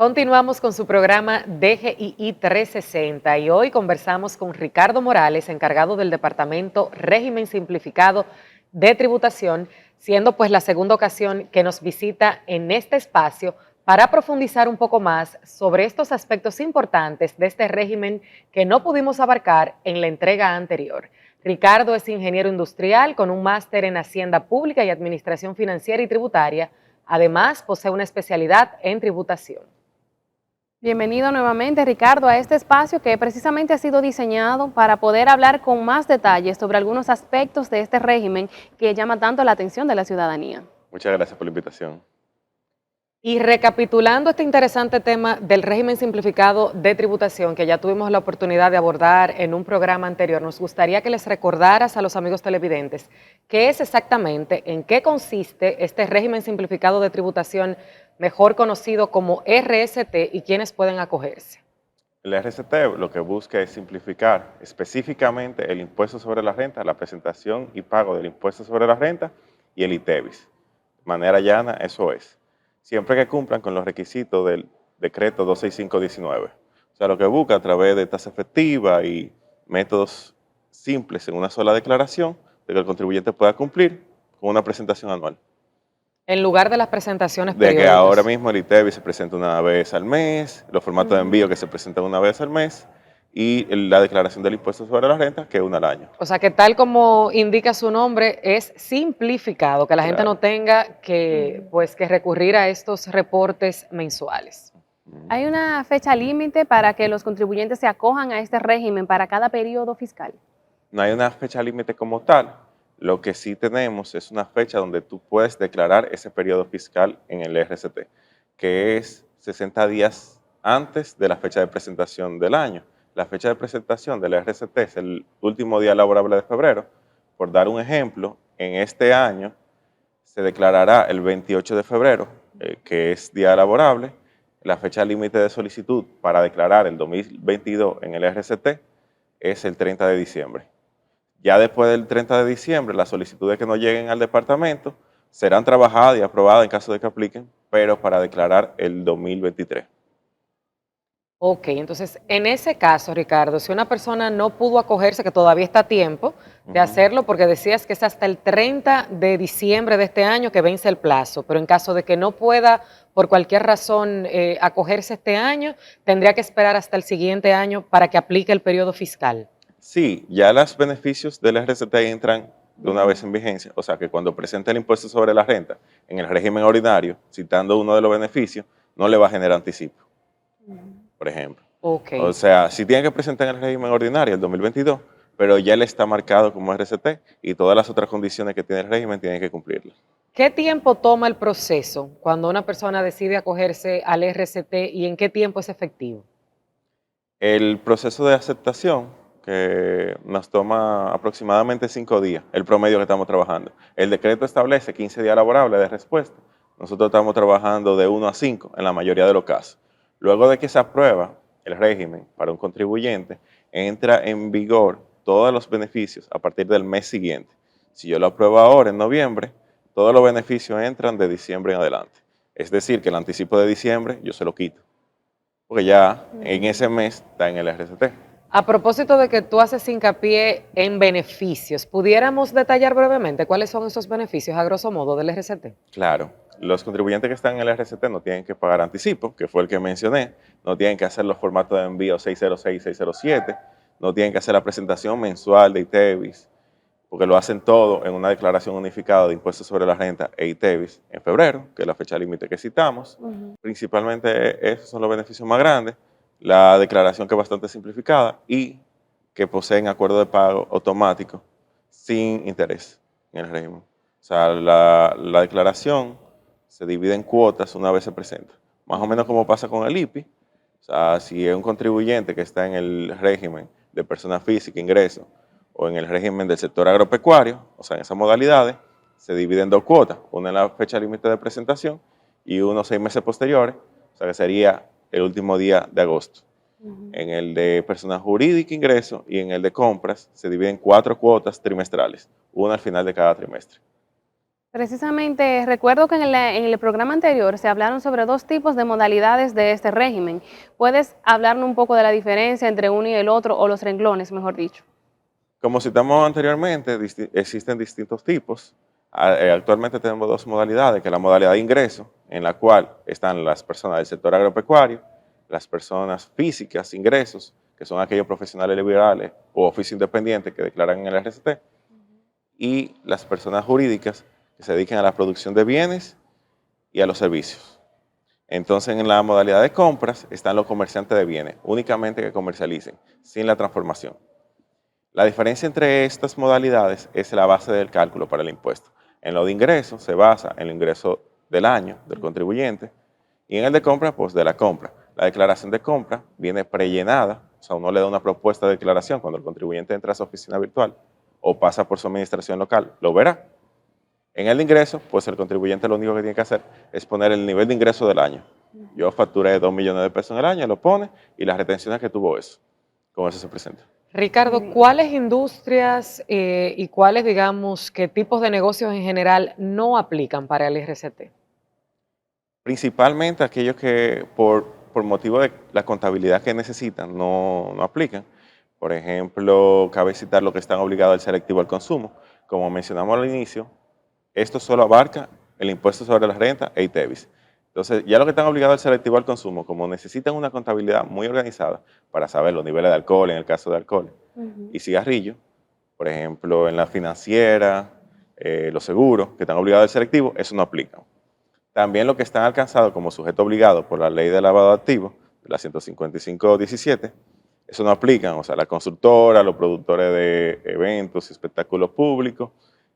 Continuamos con su programa DGII 360 y hoy conversamos con Ricardo Morales, encargado del Departamento Régimen Simplificado de Tributación, siendo pues la segunda ocasión que nos visita en este espacio para profundizar un poco más sobre estos aspectos importantes de este régimen que no pudimos abarcar en la entrega anterior. Ricardo es ingeniero industrial con un máster en Hacienda Pública y Administración Financiera y Tributaria. Además, posee una especialidad en tributación. Bienvenido nuevamente, Ricardo, a este espacio que precisamente ha sido diseñado para poder hablar con más detalles sobre algunos aspectos de este régimen que llama tanto la atención de la ciudadanía. Muchas gracias por la invitación. Y recapitulando este interesante tema del régimen simplificado de tributación que ya tuvimos la oportunidad de abordar en un programa anterior, nos gustaría que les recordaras a los amigos televidentes qué es exactamente, en qué consiste este régimen simplificado de tributación, mejor conocido como RST, y quiénes pueden acogerse. El RCT lo que busca es simplificar específicamente el impuesto sobre la renta, la presentación y pago del impuesto sobre la renta y el ITEVIS. De manera llana, eso es. Siempre que cumplan con los requisitos del decreto 26519. O sea, lo que busca a través de tasa efectiva y métodos simples en una sola declaración, de que el contribuyente pueda cumplir con una presentación anual. En lugar de las presentaciones De que periódicas. ahora mismo el ITEVIS se presenta una vez al mes, los formatos de envío que se presentan una vez al mes y la declaración del impuesto sobre la renta que es una al año. O sea que tal como indica su nombre, es simplificado, que la gente no Claro. tenga que, pues, que recurrir a estos reportes mensuales. ¿Hay una fecha límite para que los contribuyentes se acojan a este régimen para cada periodo fiscal? No hay una fecha límite como tal. Lo que sí tenemos es una fecha donde tú puedes declarar ese periodo fiscal en el RCT, que es 60 días antes de la fecha de presentación del año. La fecha de presentación del RCT es el último día laborable de febrero. Por dar un ejemplo, en este año se declarará el 28 de febrero, que es día laborable. La fecha límite de solicitud para declarar el 2022 en el RCT es el 30 de diciembre. Ya después del 30 de diciembre, las solicitudes que no lleguen al departamento serán trabajadas y aprobadas en caso de que apliquen, pero para declarar el 2023. Ok, entonces en ese caso, Ricardo, si una persona no pudo acogerse, que todavía está a tiempo de hacerlo, porque decías que es hasta el 30 de diciembre de este año que vence el plazo, pero en caso de que no pueda por cualquier razón acogerse este año, tendría que esperar hasta el siguiente año para que aplique el periodo fiscal. Sí, ya los beneficios del RCT entran de una vez en vigencia, o sea que cuando presente el impuesto sobre la renta en el régimen ordinario, citando uno de los beneficios, no le va a generar anticipo, por ejemplo. Ok. O sea, sí tiene que presentar en el régimen ordinario el 2022, pero ya él está marcado como RCT y todas las otras condiciones que tiene el régimen tienen que cumplirlas. ¿Qué tiempo toma el proceso cuando una persona decide acogerse al RCT y en qué tiempo es efectivo? El proceso de aceptación, que nos toma aproximadamente 5 días, el promedio que estamos trabajando. El decreto establece 15 días laborables de respuesta. Nosotros estamos trabajando de 1 a 5 en la mayoría de los casos. Luego de que se aprueba el régimen para un contribuyente, entra en vigor todos los beneficios a partir del mes siguiente. Si yo lo apruebo ahora, en noviembre, todos los beneficios entran de diciembre en adelante. Es decir, que el anticipo de diciembre yo se lo quito, porque ya en ese mes está en el RCT. A propósito de que tú haces hincapié en beneficios, ¿pudiéramos detallar brevemente cuáles son esos beneficios a grosso modo del RCT? Claro, los contribuyentes que están en el RCT no tienen que pagar anticipo, que fue el que mencioné, no tienen que hacer los formatos de envío 606 y 607, no tienen que hacer la presentación mensual de ITEVIS, porque lo hacen todo en una declaración unificada de impuestos sobre la renta e ITEVIS en febrero, que es la fecha límite que citamos. Principalmente esos son los beneficios más grandes, la declaración que es bastante simplificada y que poseen acuerdo de pago automático sin interés en el régimen. O sea, la declaración se divide en cuotas una vez se presenta. Más o menos como pasa con el IPI. O sea, si es un contribuyente que está en el régimen de persona física, ingreso, o en el régimen del sector agropecuario, o sea, en esas modalidades, se divide en dos cuotas, una en la fecha límite de presentación y unos 6 meses posteriores, o sea, que sería el último día de agosto. En el de persona jurídica, ingreso, y en el de compras se dividen 4 cuotas trimestrales, una al final de cada trimestre. Precisamente, recuerdo que en el programa anterior se hablaron sobre dos tipos de modalidades de este régimen. ¿Puedes hablarnos un poco de la diferencia entre uno y el otro, o los renglones, mejor dicho? Como citamos anteriormente, existen distintos tipos. Actualmente tenemos dos modalidades, que es la modalidad de ingreso, en la cual están las personas del sector agropecuario, las personas físicas, ingresos, que son aquellos profesionales liberales o oficio independiente que declaran en el RCT, y las personas jurídicas que se dedican a la producción de bienes y a los servicios. Entonces, en la modalidad de compras están los comerciantes de bienes, únicamente que comercialicen, sin la transformación. La diferencia entre estas modalidades es la base del cálculo para el impuesto. En lo de ingresos se basa en el ingreso del año del contribuyente y en el de compra, pues de la compra. La declaración de compra viene prellenada, o sea, uno le da una propuesta de declaración cuando el contribuyente entra a su oficina virtual o pasa por su administración local, lo verá. En el de ingreso, pues el contribuyente lo único que tiene que hacer es poner el nivel de ingreso del año. Yo facturé 2 millones de pesos en el año, lo pone y las retenciones que tuvo eso. Con eso se presenta. Ricardo, ¿cuáles industrias y cuáles, digamos, qué tipos de negocios en general no aplican para el RCT? Principalmente aquellos que por motivo de la contabilidad que necesitan no aplican. Por ejemplo, cabe citar lo que están obligados al selectivo al consumo. Como mencionamos al inicio, esto solo abarca el impuesto sobre la renta e ITEVIS. Entonces, ya lo que están obligados al selectivo al consumo, como necesitan una contabilidad muy organizada para saber los niveles de alcohol, en el caso de alcohol, y cigarrillo, por ejemplo, en la financiera, los seguros, que están obligados al selectivo, eso no aplica. También lo que están alcanzados como sujeto obligado por la ley de lavado de activos, la 155.17, eso no aplican, o sea, la constructora, los productores de eventos y espectáculos públicos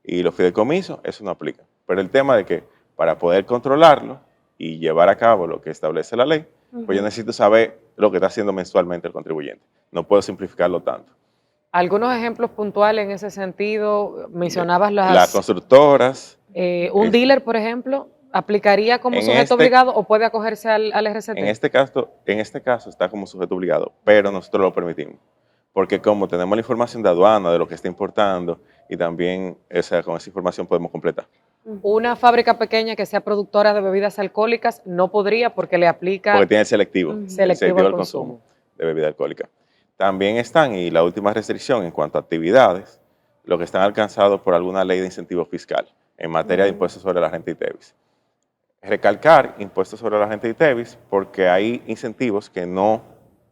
y los fideicomisos, eso no aplica. Pero el tema de que para poder controlarlo y llevar a cabo lo que establece la ley, pues yo necesito saber lo que está haciendo mensualmente el contribuyente. No puedo simplificarlo tanto. Algunos ejemplos puntuales en ese sentido, mencionabas Las constructoras. un dealer, por ejemplo, ¿aplicaría como sujeto obligado o puede acogerse al RCT? En este caso está como sujeto obligado, pero nosotros lo permitimos. Porque como tenemos la información de aduana, de lo que está importando, y también con esa información podemos completar. Una fábrica pequeña que sea productora de bebidas alcohólicas no podría porque le aplica... Porque tiene el selectivo, selectivo al consumo de bebida alcohólica. También están, y la última restricción en cuanto a actividades, lo que están alcanzados por alguna ley de incentivo fiscal en materia de impuestos sobre la renta y ITEVIS. Recalcar impuestos sobre la renta y ITEVIS porque hay incentivos que no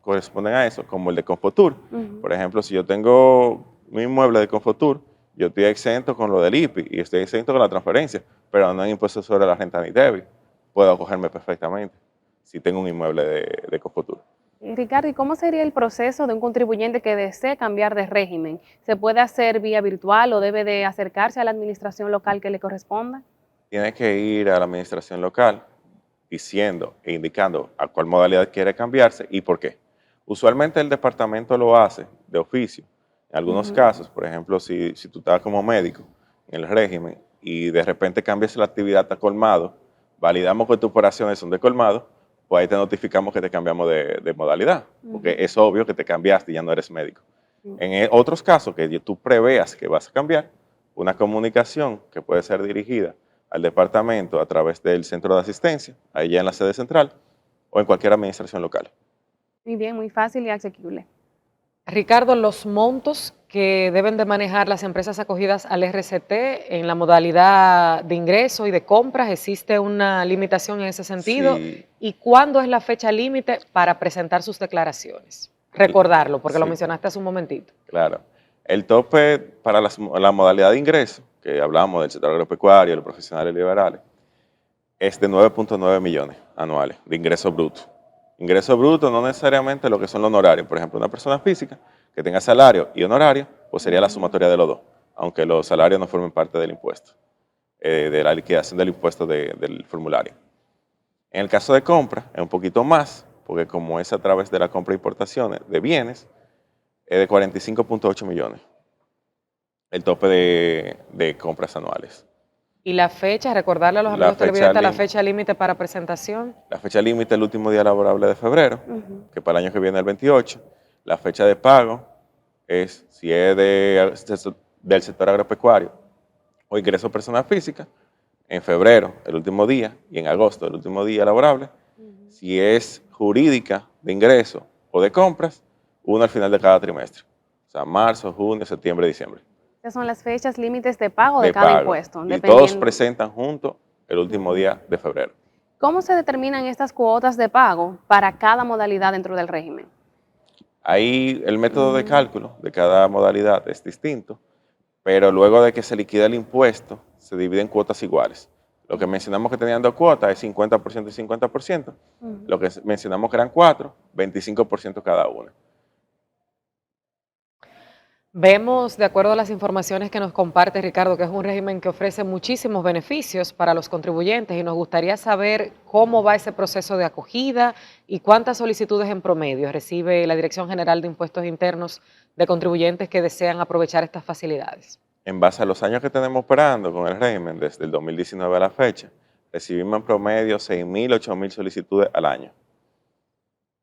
corresponden a eso, como el de Confotur. Por ejemplo, si yo tengo mi inmueble de Confotur, yo estoy exento con lo del IPI y estoy exento con la transferencia, pero no hay impuestos sobre la renta ni ITEVIS. Puedo acogerme perfectamente si tengo un inmueble de Confotur. Ricardo, ¿y cómo sería el proceso de un contribuyente que desee cambiar de régimen? ¿Se puede hacer vía virtual o debe de acercarse a la administración local que le corresponda? Tiene que ir a la administración local diciendo e indicando a cuál modalidad quiere cambiarse y por qué. Usualmente el departamento lo hace de oficio. En algunos casos, por ejemplo, si tú estás como médico en el régimen y de repente cambias la actividad a colmado, validamos que tus operaciones son de colmado, pues ahí te notificamos que te cambiamos de modalidad, porque es obvio que te cambiaste y ya no eres médico. En otros casos que tú preveas que vas a cambiar, una comunicación que puede ser dirigida al departamento a través del centro de asistencia, ahí ya en la sede central, o en cualquier administración local. Muy bien, muy fácil y asequible. Ricardo, los montos que deben de manejar las empresas acogidas al RCT en la modalidad de ingreso y de compras, ¿existe una limitación en ese sentido? Sí. ¿Y cuándo es la fecha límite para presentar sus declaraciones? Recordarlo, porque lo mencionaste hace un momentito. Claro. El tope para la modalidad de ingreso, que hablamos del sector agropecuario, los profesionales liberales, es de 9.9 millones anuales de ingreso bruto. Ingreso bruto no necesariamente lo que son los honorarios. Por ejemplo, una persona física que tenga salario y honorario, pues sería la sumatoria de los dos, aunque los salarios no formen parte del impuesto, de la liquidación del impuesto del formulario. En el caso de compra, es un poquito más, porque como es a través de la compra e importaciones de bienes, es de 45.8 millones el tope de compras anuales. ¿Y la fecha? Recordarle a los amigos televidentes la fecha límite para presentación. La fecha límite es el último día laborable de febrero, que para el año que viene es el 28. La fecha de pago si es del sector agropecuario o ingreso personal física, en febrero, el último día, y en agosto, el último día laborable. Si es jurídica, de ingreso o de compras, uno al final de cada trimestre. O sea, marzo, junio, septiembre, diciembre. Estas son las fechas límites de pago de cada impuesto. Y todos presentan junto el último día de febrero. ¿Cómo se determinan estas cuotas de pago para cada modalidad dentro del régimen? Ahí el método de cálculo de cada modalidad es distinto, pero luego de que se liquida el impuesto, se divide en cuotas iguales. Lo que mencionamos que tenían 2 cuotas es 50% y 50%. Lo que mencionamos que eran 4, 25% cada una. Vemos, de acuerdo a las informaciones que nos comparte Ricardo, que es un régimen que ofrece muchísimos beneficios para los contribuyentes y nos gustaría saber cómo va ese proceso de acogida y cuántas solicitudes en promedio recibe la Dirección General de Impuestos Internos de contribuyentes que desean aprovechar estas facilidades. En base a los años que tenemos operando con el régimen, desde el 2019 a la fecha, recibimos en promedio 6.000, 8.000 solicitudes al año.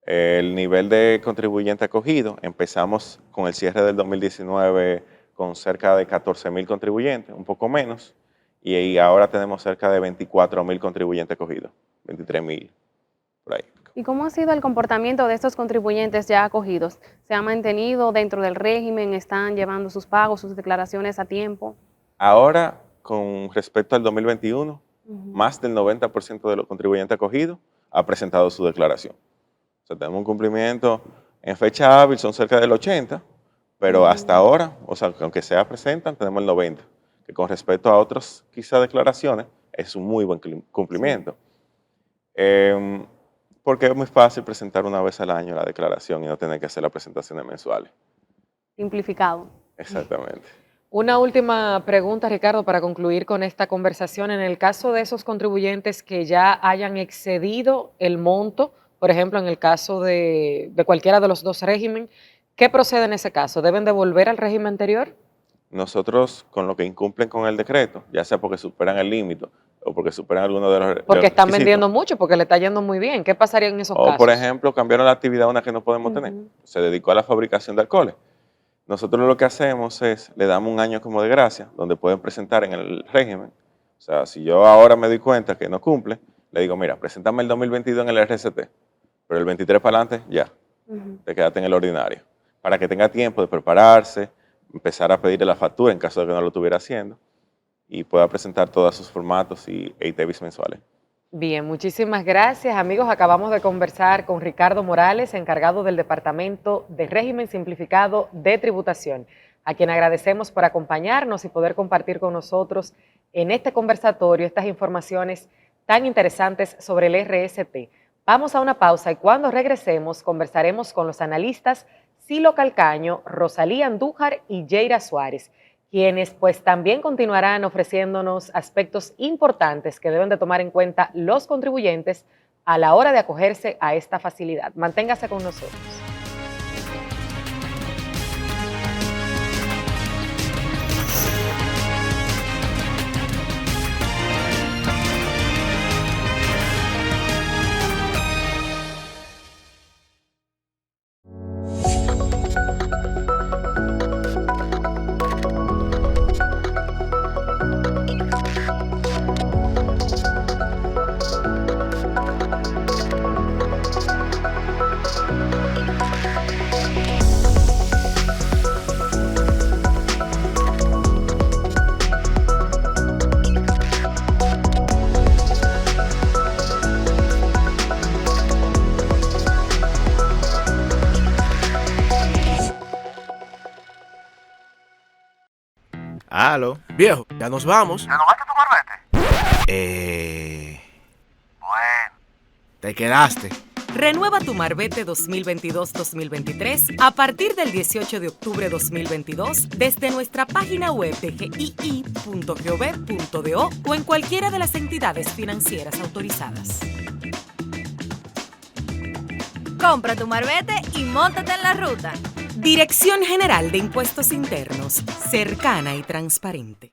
El nivel de contribuyente acogido, empezamos con el cierre del 2019 con cerca de 14.000 contribuyentes, un poco menos, y ahora tenemos cerca de 24.000 contribuyentes acogidos, 23.000, por ahí. ¿Y cómo ha sido el comportamiento de estos contribuyentes ya acogidos? ¿Se han mantenido dentro del régimen? ¿Están llevando sus pagos, sus declaraciones a tiempo? Ahora, con respecto al 2021, más del 90% de los contribuyentes acogidos ha presentado su declaración. O sea, tenemos un cumplimiento en fecha hábil, son cerca del 80%, pero hasta ahora, o sea, aunque sea presentan, tenemos el 90%, que con respecto a otras quizás declaraciones, es un muy buen cumplimiento. Porque es muy fácil presentar una vez al año la declaración y no tener que hacer las presentaciones mensuales. Simplificado. Exactamente. Una última pregunta, Ricardo, para concluir con esta conversación. En el caso de esos contribuyentes que ya hayan excedido el monto, por ejemplo, en el caso de cualquiera de los dos regímenes, ¿qué procede en ese caso? ¿Deben devolver al régimen anterior? Nosotros, con lo que incumplen con el decreto, ya sea porque superan el límite o porque superan alguno de los Porque están requisitos, vendiendo mucho, porque le está yendo muy bien. ¿Qué pasaría en esos casos? O, por ejemplo, cambiaron la actividad una que no podemos tener. Se dedicó a la fabricación de alcoholes. Nosotros lo que hacemos es, le damos un año como de gracia, donde pueden presentar en el régimen. O sea, si yo ahora me doy cuenta que no cumple, le digo, mira, preséntame el 2022 en el RCT, pero el 23 para adelante, ya, te quedaste en el ordinario. Para que tenga tiempo de prepararse, empezar a pedirle la factura en caso de que no lo estuviera haciendo, y pueda presentar todos sus formatos y ITBs mensuales. Bien, muchísimas gracias, amigos. Acabamos de conversar con Ricardo Morales, encargado del Departamento de Régimen Simplificado de Tributación, a quien agradecemos por acompañarnos y poder compartir con nosotros en este conversatorio estas informaciones tan interesantes sobre el RST. Vamos a una pausa y cuando regresemos conversaremos con los analistas Silo Calcaño, Rosalía Andújar y Yeira Suárez, quienes pues también continuarán ofreciéndonos aspectos importantes que deben de tomar en cuenta los contribuyentes a la hora de acogerse a esta facilidad. Manténgase con nosotros. Aló. Viejo, ya nos vamos. ¿Renovaste tu marbete? Bueno. Te quedaste. Renueva tu Marbete 2022-2023 a partir del 18 de octubre 2022 desde nuestra página web de gii.gov.do o en cualquiera de las entidades financieras autorizadas. Compra tu Marbete y móntate en la ruta. Dirección General de Impuestos Internos, cercana y transparente.